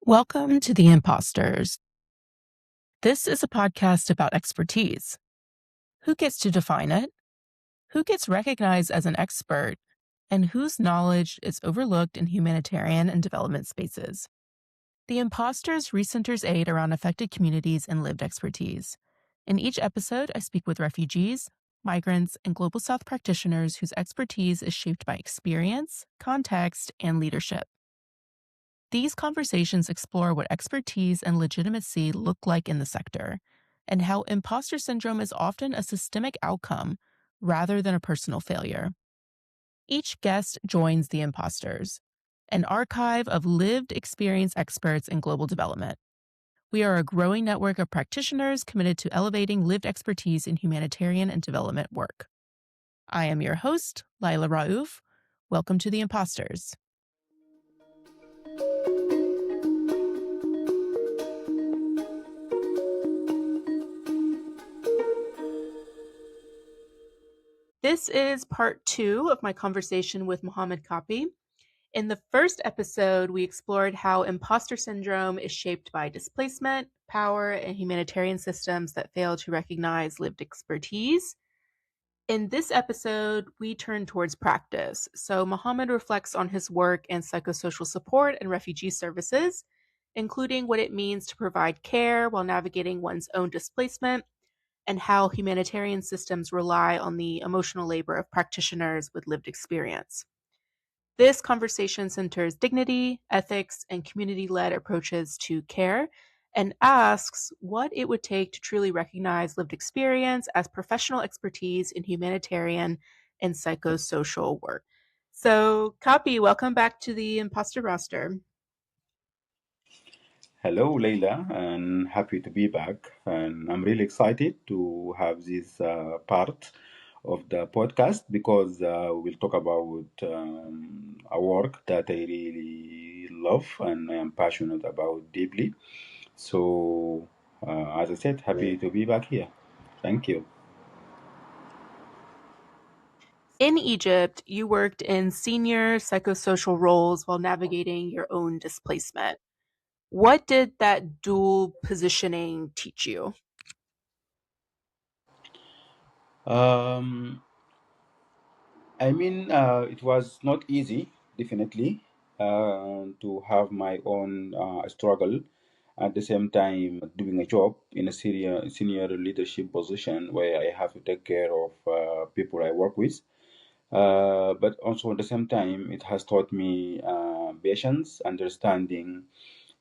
Welcome to The Imposters. This is a podcast about expertise. Who gets to define it? Who gets recognized as an expert? And whose knowledge is overlooked in humanitarian and development spaces? The Imposters recenters aid around affected communities and lived expertise. In each episode, I speak with refugees, migrants, and Global South practitioners whose expertise is shaped by experience, context, and leadership. These conversations explore what expertise and legitimacy look like in the sector, and how imposter syndrome is often a systemic outcome rather than a personal failure. Each guest joins the Imposters, an archive of lived experience experts in global development. We are a growing network of practitioners committed to elevating lived expertise in humanitarian and development work. I am your host, Laila Raouf. Welcome to the Imposters. This is part 2 of my conversation with Mohamed Kabe. In the first episode, we explored how imposter syndrome is shaped by displacement, power, and humanitarian systems that fail to recognize lived expertise. In this episode, we turn towards practice. So Mohamed reflects on his work in psychosocial support and refugee services, including what it means to provide care while navigating one's own displacement, and how humanitarian systems rely on the emotional labor of practitioners with lived experience. This conversation centers dignity, ethics, and community-led approaches to care and asks what it would take to truly recognize lived experience as professional expertise in humanitarian and psychosocial work. So, Kapi, welcome back to the Imposter Roster. Hello, Leila, and happy to be back. And I'm really excited to have this part of the podcast because we'll talk about a work that I really love and I am passionate about deeply. So, as I said, happy to be back here. Thank you. In Egypt, you worked in senior psychosocial roles while navigating your own displacement. What did that dual positioning teach you? Um, it was not easy, definitely, to have my own struggle at the same time doing a job in a senior leadership position where I have to take care of people I work with. But also at the same time, it has taught me patience, understanding,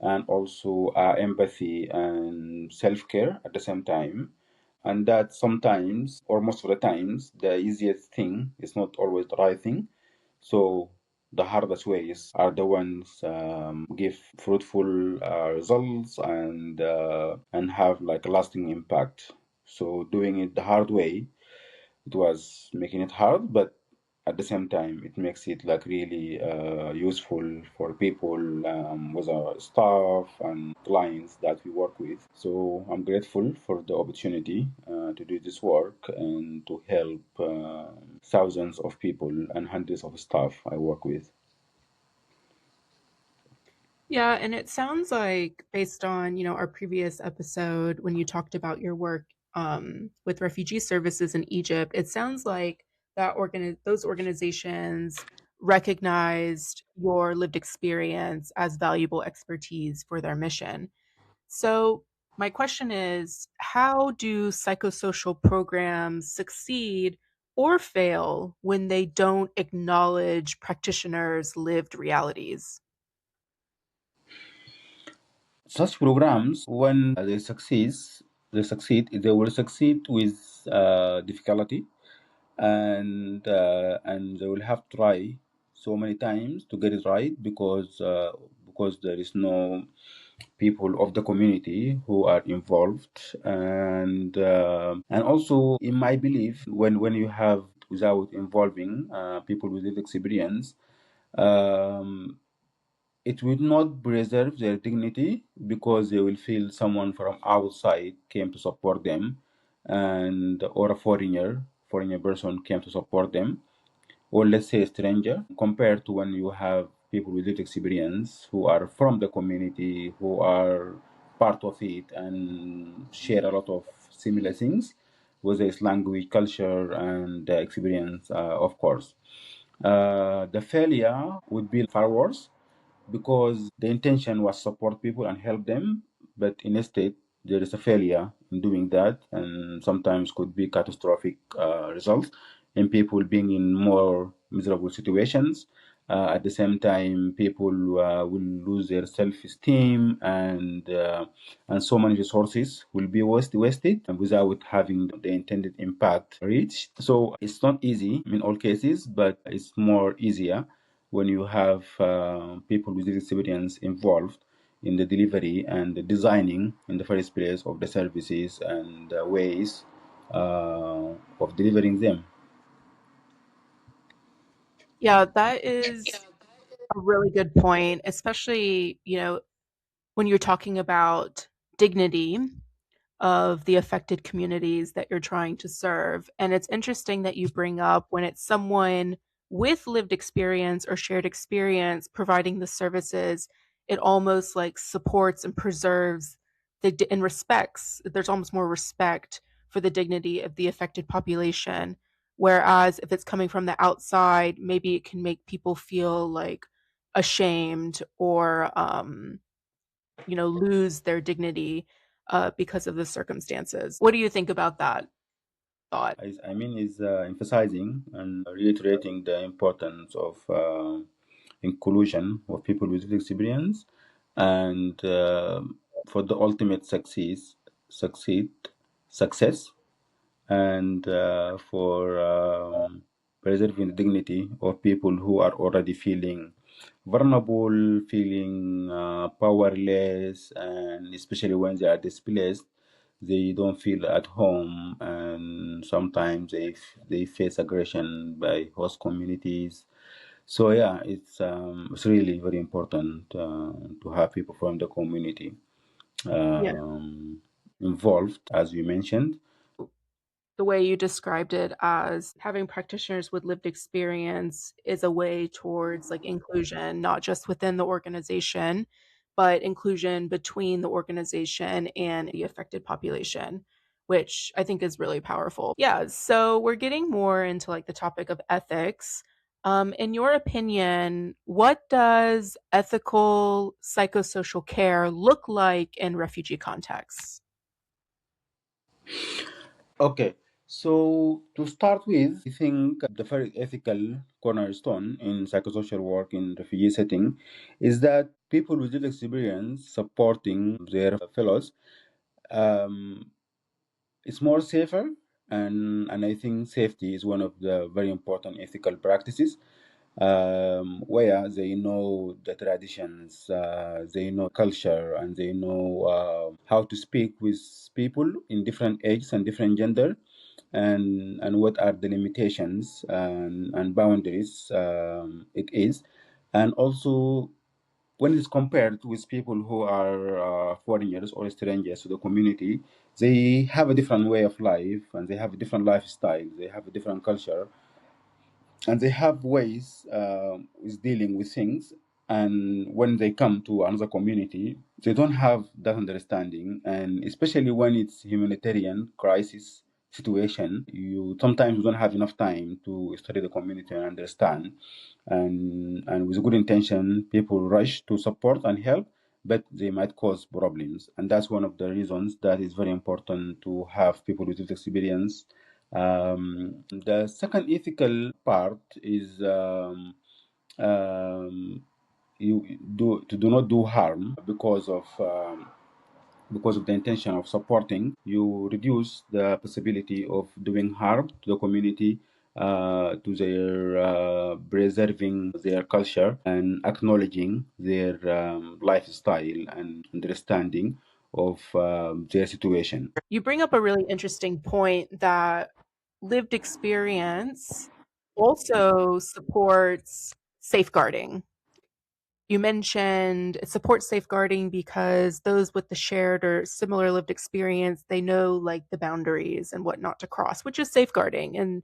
and also empathy and self care at the same time. And that sometimes, or most of the times, the easiest thing is not always the right thing. So the hardest ways are the ones give fruitful results and have like a lasting impact. So doing it the hard way, it was making it hard, but at the same time, it makes it like really useful for people with our staff and clients that we work with. So I'm grateful for the opportunity to do this work and to help thousands of people and hundreds of staff I work with. Yeah, and it sounds like based on, our previous episode when you talked about your work with refugee services in Egypt, it sounds like those organizations recognized your lived experience as valuable expertise for their mission. So, my question is, how do psychosocial programs succeed or fail when they don't acknowledge practitioners' lived realities? Such programs, when they will succeed with difficulty, and they will have to try so many times to get it right because there is no people of the community who are involved, and also in my belief, when you have without involving people with this experience, um, it will not preserve their dignity because they will feel someone from outside came to support them, and or a foreigner person came to support them, or let's say a stranger, compared to when you have people with lived experience who are from the community, who are part of it, and share a lot of similar things, whether it's language, culture, and experience, of course. The failure would be far worse because the intention was support people and help them, but instead there is a failure in doing that, and sometimes could be catastrophic results in people being in more miserable situations. At the same time, people will lose their self-esteem, and so many resources will be wasted without having the intended impact reached. So it's not easy in all cases, but it's more easier when you have people with this experience involved in the delivery and the designing in the first place of the services and ways of delivering them. Yeah, that is a really good point, especially, when you're talking about dignity of the affected communities that you're trying to serve. And it's interesting that you bring up when it's someone with lived experience or shared experience providing the services, it almost like supports and preserves and respects, there's almost more respect for the dignity of the affected population. Whereas if it's coming from the outside, maybe it can make people feel like ashamed or lose their dignity because of the circumstances. What do you think about that thought? I mean, is emphasizing and reiterating the importance of inclusion of people with experience, and for the ultimate succeed, success, and for preserving the dignity of people who are already feeling vulnerable, feeling powerless, and especially when they are displaced, they don't feel at home, and sometimes they face aggression by host communities. So yeah, it's really very important to have people from the community Yeah. involved, as you mentioned. The way you described it as having practitioners with lived experience is a way towards like inclusion, not just within the organization, but inclusion between the organization and the affected population, which I think is really powerful. Yeah, so we're getting more into like the topic of ethics. In your opinion, what does ethical psychosocial care look like in refugee contexts? Okay, so to start with, I think the very ethical cornerstone in psychosocial work in refugee setting is that people with lived experience supporting their fellows, um, it's more safer, and I think safety is one of the very important ethical practices, where they know the traditions, they know culture, and they know how to speak with people in different ages and different gender, and what are the limitations and boundaries it is, and also when it's compared with people who are foreigners or strangers to the community, they have a different way of life, and they have a different lifestyle, they have a different culture, and they have ways with dealing with things. And when they come to another community, they don't have that understanding, and especially when it's humanitarian crisis situation, you sometimes don't have enough time to study the community and understand. And with good intention, people rush to support and help, but they might cause problems. And that's one of the reasons that it's very important to have people with this experience. The second ethical part is um, you do not do harm because of the intention of supporting. You reduce the possibility of doing harm to the community, to their preserving their culture and acknowledging their lifestyle and understanding of their situation. You bring up a really interesting point that lived experience also supports safeguarding. You mentioned it supports safeguarding because those with the shared or similar lived experience, they know like the boundaries and what not to cross, which is safeguarding. And,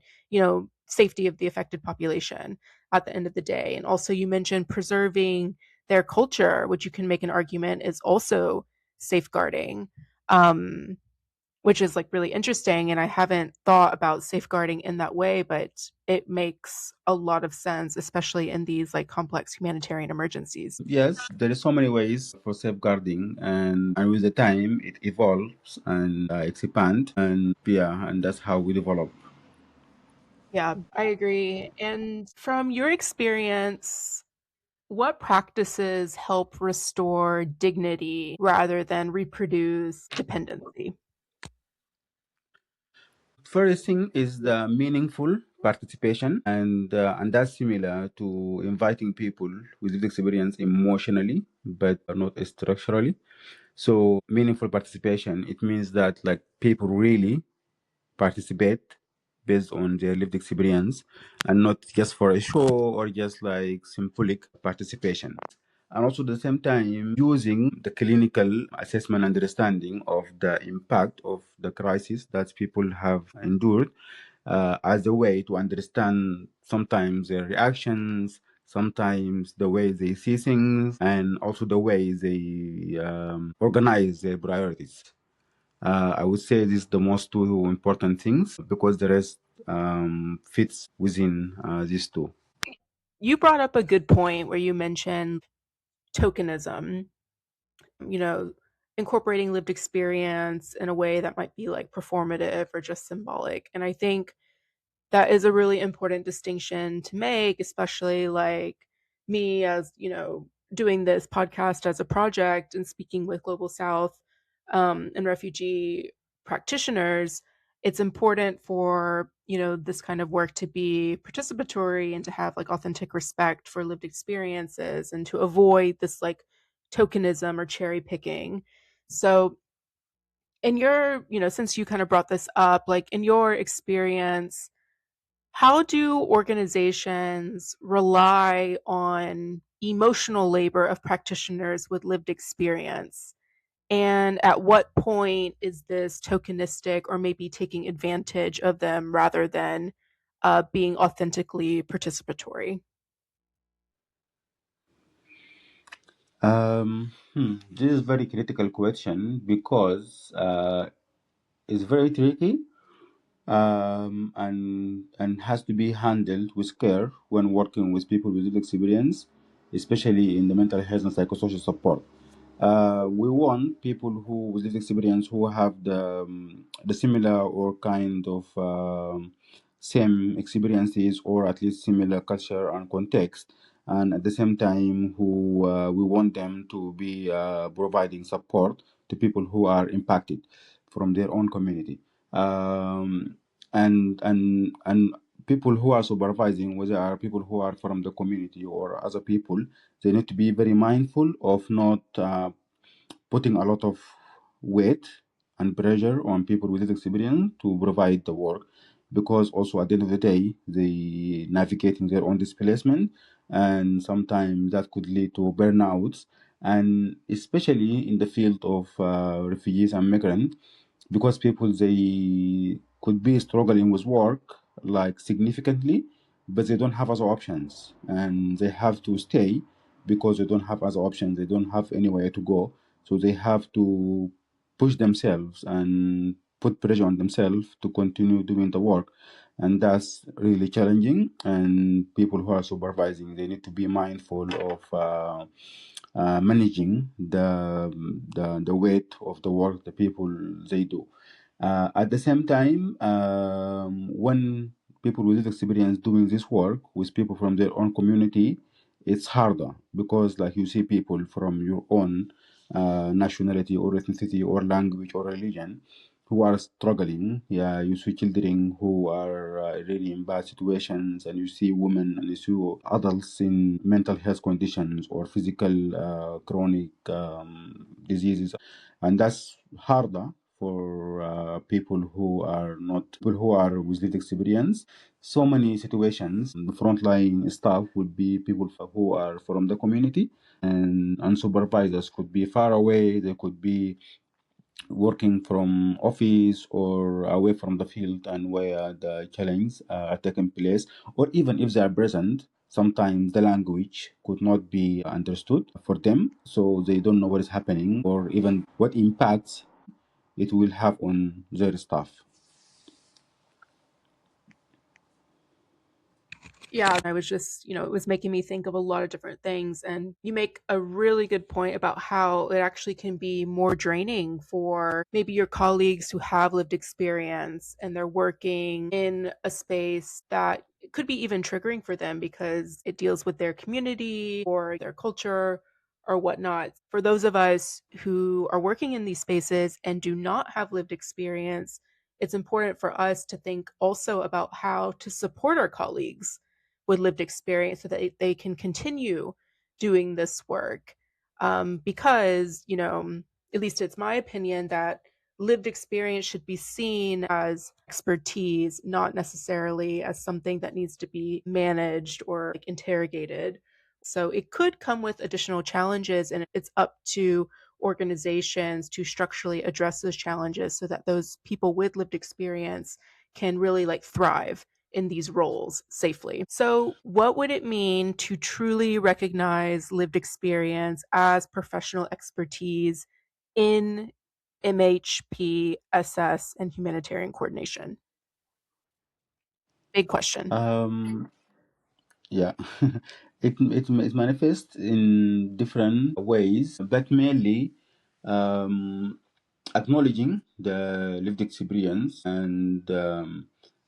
safety of the affected population at the end of the day. And also, you mentioned preserving their culture, which you can make an argument is also safeguarding, um, which is like really interesting. And I haven't thought about safeguarding in that way, but it makes a lot of sense, especially in these like complex humanitarian emergencies. Yes, there is so many ways for safeguarding, and with the time it evolves and expand, and yeah, and that's how we develop. Yeah, I agree. And from your experience, what practices help restore dignity rather than reproduce dependency? First thing is the meaningful participation, and that's similar to inviting people with lived experience emotionally, but not structurally. So meaningful participation, it means that like people really participate based on their lived experience and not just for a show or just like symbolic participation. And also at the same time using the clinical assessment understanding of the impact of the crisis that people have endured as a way to understand sometimes their reactions, sometimes the way they see things, and also the way they organize their priorities. I would say this is the most two important things because the rest fits within these two. You brought up a good point where you mentioned tokenism, you know, incorporating lived experience in a way that might be like performative or just symbolic. And I think that is a really important distinction to make, especially like me as, doing this podcast as a project and speaking with Global South and refugee practitioners. It's important for, this kind of work to be participatory and to have like authentic respect for lived experiences and to avoid this like tokenism or cherry picking. So, in your, since you kind of brought this up, like in your experience, how do organizations rely on emotional labor of practitioners with lived experience? And at what point is this tokenistic or maybe taking advantage of them rather than being authentically participatory? This is very critical question because it's very tricky and has to be handled with care when working with people with lived experience, especially in the mental health and psychosocial support. We want people who with lived experience who have the similar or kind of same experiences or at least similar culture and context, and at the same time who we want them to be providing support to people who are impacted from their own community. Um, and and and people who are supervising, whether are people who are from the community or other people, they need to be very mindful of not putting a lot of weight and pressure on people with experience to provide the work, because also at the end of the day they navigating their own displacement, and sometimes that could lead to burnouts, and especially in the field of refugees and migrants, because people they could be struggling with work like significantly, but they don't have other options and they have to stay because they don't have other options, they don't have anywhere to go, so they have to push themselves and put pressure on themselves to continue doing the work, and that's really challenging. And people who are supervising, they need to be mindful of managing the weight of the work the people they do. At the same time, when people with this experience doing this work with people from their own community, it's harder because, like, you see people from your own nationality or ethnicity or language or religion who are struggling. Yeah, you see children who are really in bad situations, and you see women and you see adults in mental health conditions or physical chronic diseases, and that's harder for people who are not people who are with little experience. So many situations, the frontline staff would be people who are from the community, and supervisors could be far away. They could be working from office or away from the field and where the challenge are taking place, or even if they are present, sometimes the language could not be understood for them, so they don't know what is happening or even what impacts it will have on their staff. Yeah, I was just, it was making me think of a lot of different things. And you make a really good point about how it actually can be more draining for maybe your colleagues who have lived experience and they're working in a space that could be even triggering for them because it deals with their community or their culture or whatnot. For those of us who are working in these spaces and do not have lived experience, it's important for us to think also about how to support our colleagues with lived experience so that they can continue doing this work. Because, at least it's my opinion that lived experience should be seen as expertise, not necessarily as something that needs to be managed or like interrogated. So it could come with additional challenges, and it's up to organizations to structurally address those challenges so that those people with lived experience can really like thrive in these roles safely. So, what would it mean to truly recognize lived experience as professional expertise in MHP, SS, and humanitarian coordination? Big question. Yeah, it manifests in different ways, but mainly um, acknowledging the lived experience and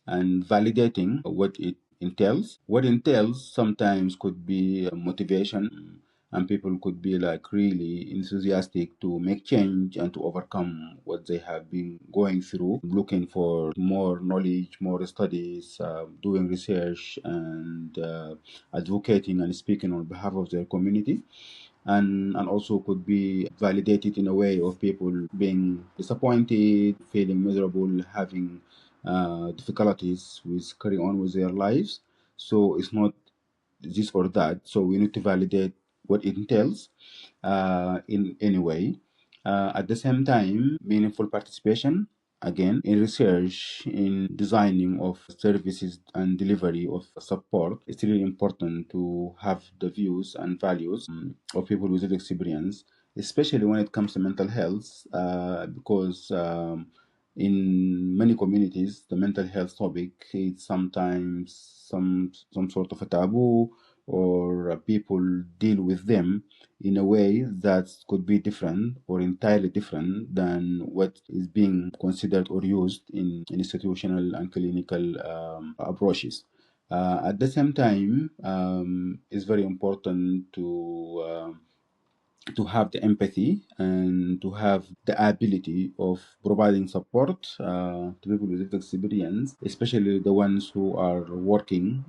validating what it entails. What entails sometimes could be motivation, and people could be like really enthusiastic to make change and to overcome what they have been going through, looking for more knowledge, more studies, doing research, and advocating and speaking on behalf of their community. And also could be validated in a way of people being disappointed, feeling miserable, having difficulties with carrying on with their lives. So it's not this or that. So we need to validate what it entails in any way. At the same time, meaningful participation, again, in research, in designing of services and delivery of support. It's really important to have the views and values of people with lived experience, especially when it comes to mental health, because in many communities, the mental health topic is sometimes some sort of a taboo, or people deal with them in a way that could be different or entirely different than what is being considered or used in institutional and clinical approaches. At the same time, it's very important to have the empathy and to have the ability of providing support to people with lived experience, especially the ones who are working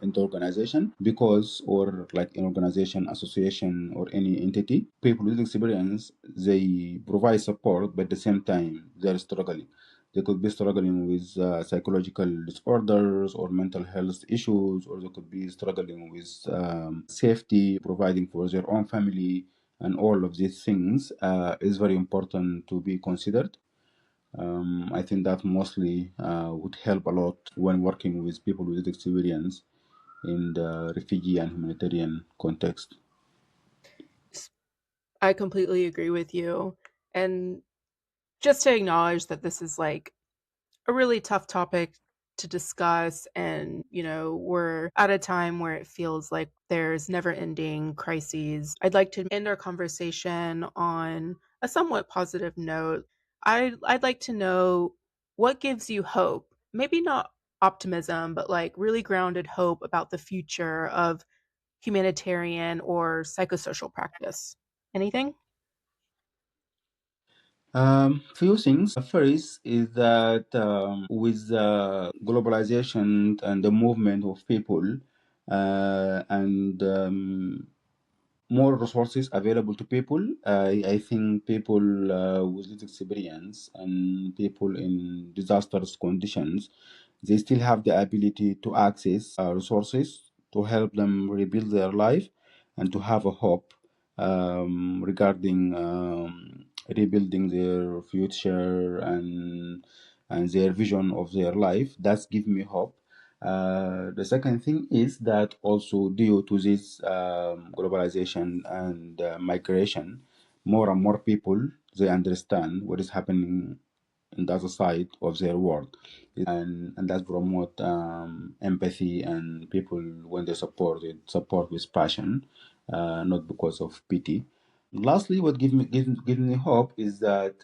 in the organization, because, or like an organization, association, or any entity, people with experience, they provide support, but at the same time, they're struggling. They could be struggling with psychological disorders or mental health issues, or they could be struggling with safety, providing for their own family, and all of these things is very important to be considered. I think that mostly would help a lot when working with people with experience in the refugee and humanitarian context. I completely agree with you. And just to acknowledge that this is like a really tough topic to discuss, and we're at a time where it feels like there's never ending crises. I'd like to end our conversation on a somewhat positive note. I'd like to know what gives you hope, maybe not optimism, but like really grounded hope about the future of humanitarian or psychosocial practice. Anything? Few things. First is that with globalization and the movement of people and more resources available to people, I think people with little experience and people in disastrous conditions, they still have the ability to access resources to help them rebuild their life and to have a hope regarding rebuilding their future and their vision of their life. That's give me hope. The second thing is that also due to this globalization and migration, more and more people they understand what is happening in the other side of their world, and that promote empathy, and people when they support with passion, not because of pity. Lastly, what gives me hope is that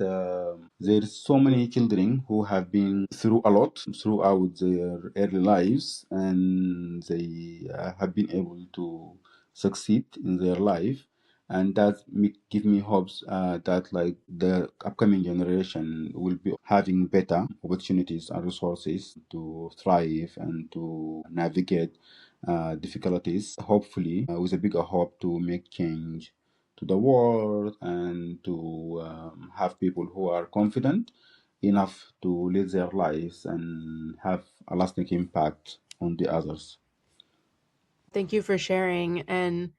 there's so many children who have been through a lot throughout their early lives, and they have been able to succeed in their life, and that give me hopes that like the upcoming generation will be having better opportunities and resources to thrive and to navigate difficulties, hopefully with a bigger hope to make change to the world, and to have people who are confident enough to live their lives and have a lasting impact on the others. Thank you for sharing. And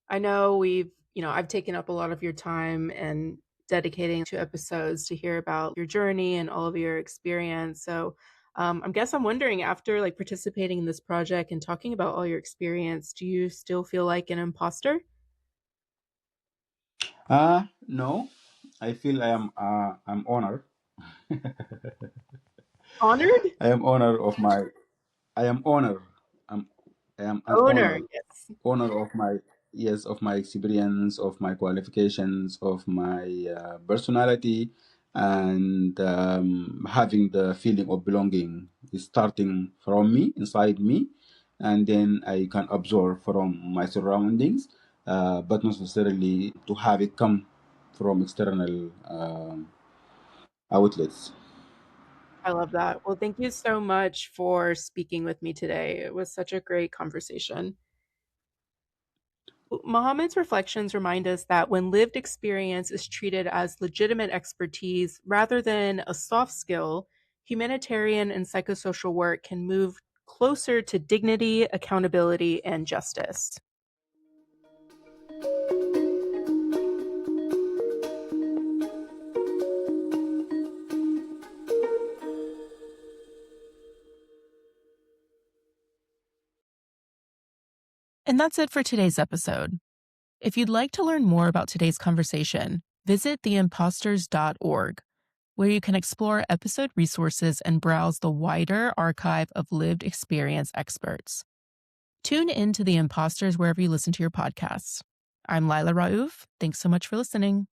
I know I've taken up a lot of your time and dedicating to episodes to hear about your journey and all of your experience. So I'm wondering, after like participating in this project and talking about all your experience, do you still feel like an imposter? No, I feel I'm honored. Honored? I am honor of my I am honor. I'm, I am an Owner, honor. yes. Honor of my, yes, of my experience, of my qualifications, of my personality, and having the feeling of belonging is starting from me, inside me, and then I can absorb from my surroundings, but not necessarily to have it come from external outlets. I love that. Well, thank you so much for speaking with me today. It was such a great conversation. Mohammed's reflections remind us that when lived experience is treated as legitimate expertise rather than a soft skill, humanitarian and psychosocial work can move closer to dignity, accountability, and justice. And that's it for today's episode. If you'd like to learn more about today's conversation, visit theimposters.org, where you can explore episode resources and browse the wider archive of lived experience experts. Tune in to The Imposters wherever you listen to your podcasts. I'm Lila Raouf. Thanks so much for listening.